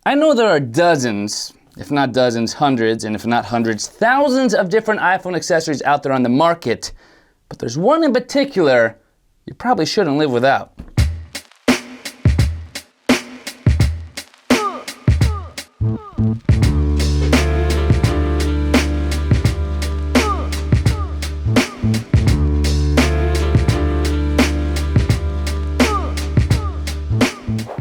I know there are dozens, if not dozens, hundreds, and if not hundreds, thousands of different iPhone accessories out there on the market, but there's one in particular you probably shouldn't live without.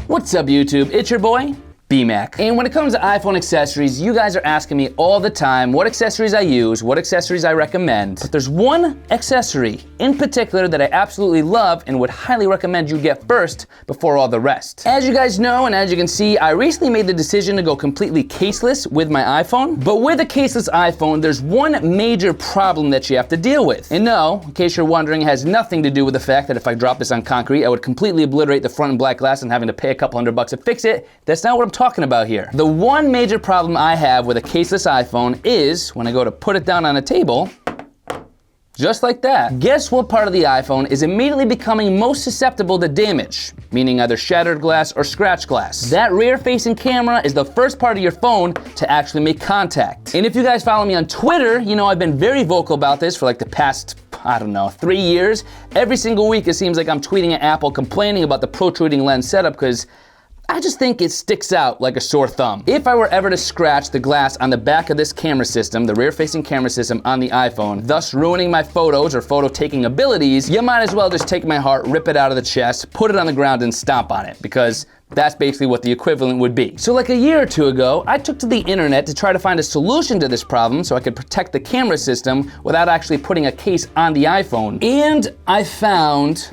What's up, YouTube? It's your boy, B-Mac. And when it comes to iPhone accessories, you guys are asking me all the time what accessories I use, what accessories I recommend. But there's one accessory in particular that I absolutely love and would highly recommend you get first before all the rest. As you guys know, and as you can see, I recently made the decision to go completely caseless with my iPhone. But with a caseless iPhone, there's one major problem that you have to deal with. And no, in case you're wondering, it has nothing to do with the fact that if I drop this on concrete, I would completely obliterate the front and black glass and having to pay a couple $100 to fix it. That's not what I'm talking about here. The one major problem I have with a caseless iPhone is when I go to put it down on a table, just like that, guess what part of the iPhone is immediately becoming most susceptible to damage, meaning either shattered glass or scratched glass? That rear-facing camera is the first part of your phone to actually make contact. And if you guys follow me on Twitter, you know I've been very vocal about this for like the past, I don't know, 3 years. Every single week it seems like I'm tweeting at Apple complaining about the protruding lens setup because I just think it sticks out like a sore thumb. If I were ever to scratch the glass on the back of this camera system, the rear-facing camera system on the iPhone, thus ruining my photos or photo-taking abilities, you might as well just take my heart, rip it out of the chest, put it on the ground and stomp on it, because that's basically what the equivalent would be. So like a year or two ago, I took to the internet to try to find a solution to this problem so I could protect the camera system without actually putting a case on the iPhone. And I found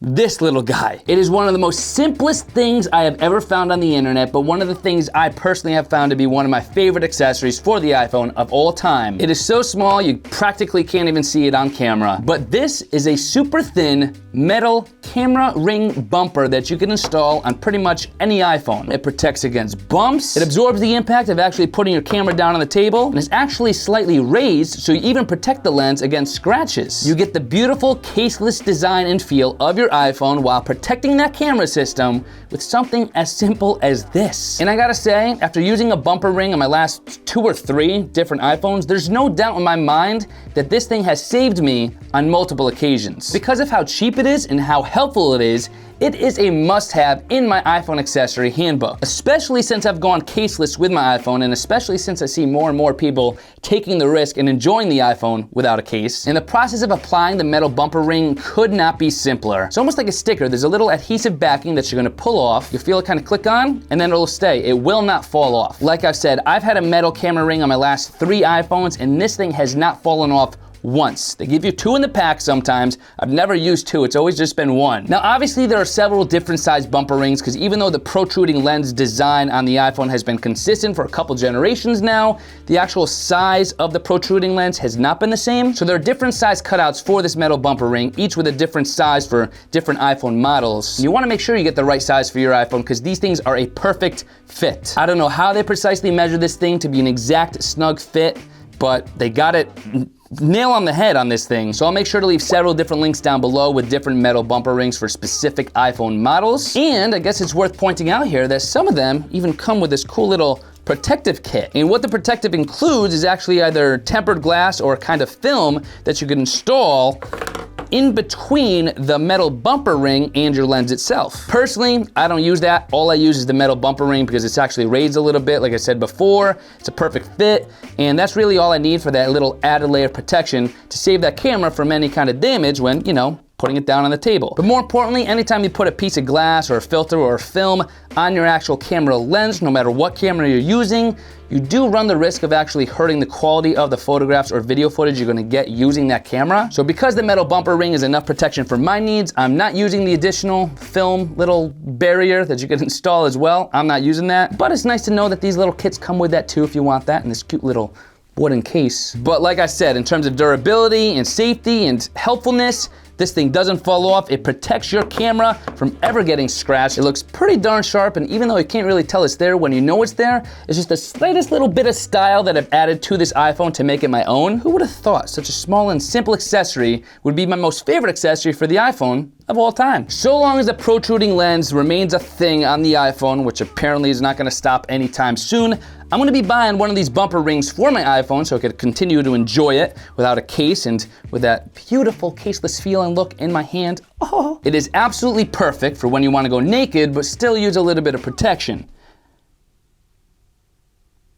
this little guy. It is one of the most simplest things I have ever found on the internet, but one of the things I personally have found to be one of my favorite accessories for the iPhone of all time. It is so small you practically can't even see it on camera, but this is a super thin metal camera ring bumper that you can install on pretty much any iPhone. It protects against bumps, it absorbs the impact of actually putting your camera down on the table, and is actually slightly raised so you even protect the lens against scratches. You get the beautiful caseless design and feel of your iPhone while protecting that camera system with something as simple as this. And I gotta say, after using a bumper ring on my last 2 or 3 different iPhones, there's no doubt in my mind that this thing has saved me on multiple occasions. Because of how cheap it is and how helpful it is a must-have in my iPhone accessory handbook. Especially since I've gone caseless with my iPhone, and especially since I see more and more people taking the risk and enjoying the iPhone without a case. And the process of applying the metal bumper ring could not be simpler. It's almost like a sticker. There's a little adhesive backing that you're gonna pull off. You'll feel it kind of click on, and then it'll stay. It will not fall off. Like I've said, I've had a metal camera ring on my last 3 iPhones, and this thing has not fallen off once. They give you 2 in the pack sometimes. I've never used 2, it's always just been 1. Now obviously there are several different size bumper rings because even though the protruding lens design on the iPhone has been consistent for a couple generations now, the actual size of the protruding lens has not been the same. So there are different size cutouts for this metal bumper ring, each with a different size for different iPhone models. You wanna make sure you get the right size for your iPhone because these things are a perfect fit. I don't know how they precisely measure this thing to be an exact snug fit, but they got it nail on the head on this thing. So I'll make sure to leave several different links down below with different metal bumper rings for specific iPhone models. And I guess it's worth pointing out here that some of them even come with this cool little protective kit. And what the protective includes is actually either tempered glass or a kind of film that you can install in between the metal bumper ring and your lens itself. Personally, I don't use that. All I use is the metal bumper ring because it's actually raised a little bit, like I said before. It's a perfect fit, and that's really all I need for that little added layer of protection to save that camera from any kind of damage when, you know, putting it down on the table. But more importantly, anytime you put a piece of glass or a filter or a film on your actual camera lens, no matter what camera you're using, you do run the risk of actually hurting the quality of the photographs or video footage you're gonna get using that camera. So because the metal bumper ring is enough protection for my needs, I'm not using the additional film little barrier that you can install as well. I'm not using that, but it's nice to know that these little kits come with that too if you want that in this cute little wooden case. But like I said, in terms of durability and safety and helpfulness, this thing doesn't fall off. It protects your camera from ever getting scratched. It looks pretty darn sharp, and even though you can't really tell it's there, when you know it's there, it's just the slightest little bit of style that I've added to this iPhone to make it my own. Who would have thought such a small and simple accessory would be my most favorite accessory for the iPhone of all time. So long as the protruding lens remains a thing on the iPhone, which apparently is not gonna stop anytime soon, I'm gonna be buying one of these bumper rings for my iPhone so I could continue to enjoy it without a case and with that beautiful caseless feel and look in my hand. Oh, it is absolutely perfect for when you wanna go naked, but still use a little bit of protection.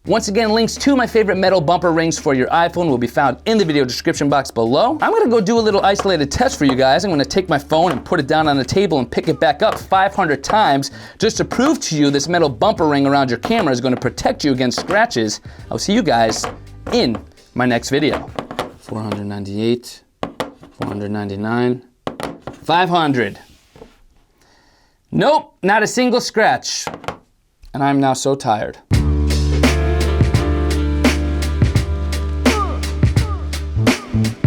Once again, links to my favorite metal bumper rings for your iPhone will be found in the video description box below. I'm gonna go do a little isolated test for you guys. I'm gonna take my phone and put it down on the table and pick it back up 500 times just to prove to you this metal bumper ring around your camera is gonna protect you against scratches. I'll see you guys in my next video. 498, 499, 500. Nope, not a single scratch. And I'm now so tired. Mm-hmm.